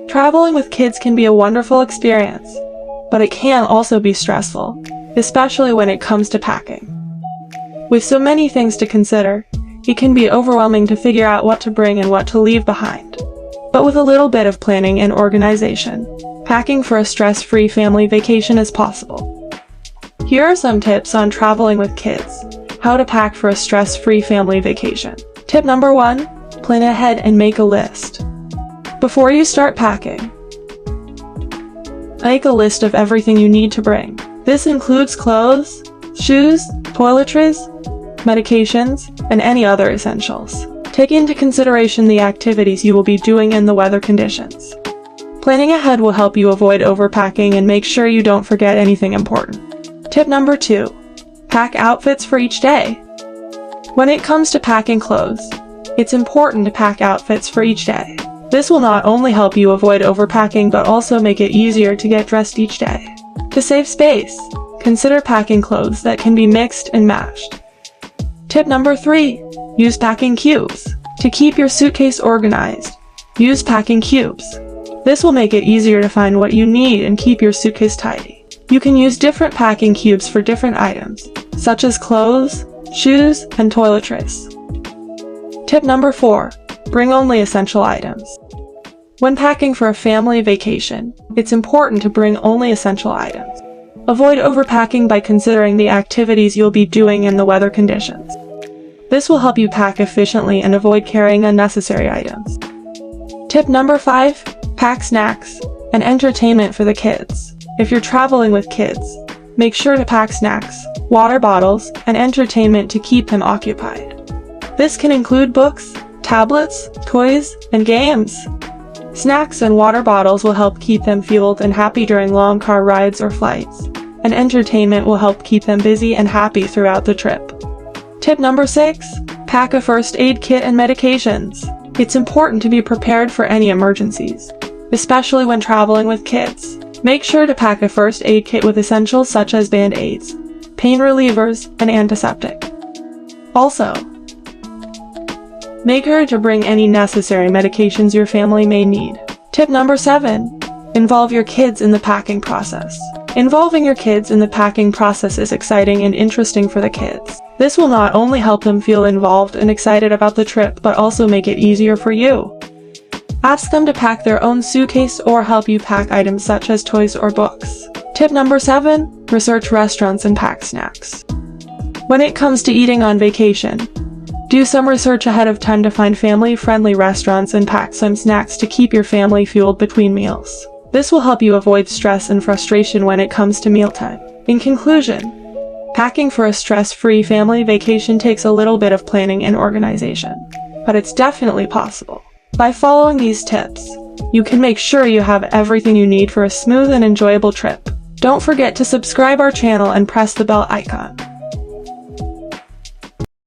Traveling with kids can be a wonderful experience, but it can also be stressful, especially when it comes to packing. With so many things to consider, it can be overwhelming to figure out what to bring and what to leave behind. But with a little bit of planning and organization, packing for a stress-free family vacation is possible. Here are some tips on traveling with kids. How to pack for a stress-free family vacation. Tip number 1, plan ahead and make a list. Before you start packing, make a list of everything you need to bring. This includes clothes, shoes, toiletries, medications, and any other essentials. Take into consideration the activities you will be doing and the weather conditions. Planning ahead will help you avoid overpacking and make sure you don't forget anything important. Tip number 2, pack outfits for each day. When it comes to packing clothes, it's important to pack outfits for each day. This will not only help you avoid overpacking but also make it easier to get dressed each day. To save space, consider packing clothes that can be mixed and matched. Tip number 3, use packing cubes. To keep your suitcase organized, use packing cubes. This will make it easier to find what you need and keep your suitcase tidy. You can use different packing cubes for different items, such as clothes, shoes, and toiletries. Tip number 4, bring only essential items. When packing for a family vacation, it's important to bring only essential items. Avoid overpacking by considering the activities you'll be doing and the weather conditions. This will help you pack efficiently and avoid carrying unnecessary items. Tip number 5, pack snacks and entertainment for the kids. If you're traveling with kids, make sure to pack snacks, water bottles, and entertainment to keep them occupied. This can include books, tablets, toys, and games. Snacks and water bottles will help keep them fueled and happy during long car rides or flights, and entertainment will help keep them busy and happy throughout the trip. Tip number 6, pack a first aid kit and medications. It's important to be prepared for any emergencies, especially when traveling with kids. Make sure to pack a first aid kit with essentials such as band-aids, pain relievers, and antiseptic. Also, make sure to bring any necessary medications your family may need. Tip number 7, involve your kids in the packing process. Involving your kids in the packing process is exciting and interesting for the kids. This will not only help them feel involved and excited about the trip, but also make it easier for you. Ask them to pack their own suitcase or help you pack items such as toys or books. Tip number 7, research restaurants and pack snacks. When it comes to eating on vacation, do some research ahead of time to find family-friendly restaurants and pack some snacks to keep your family fueled between meals. This will help you avoid stress and frustration when it comes to mealtime. In conclusion, packing for a stress-free family vacation takes a little bit of planning and organization, but it's definitely possible. By following these tips, you can make sure you have everything you need for a smooth and enjoyable trip. Don't forget to subscribe our channel and press the bell icon.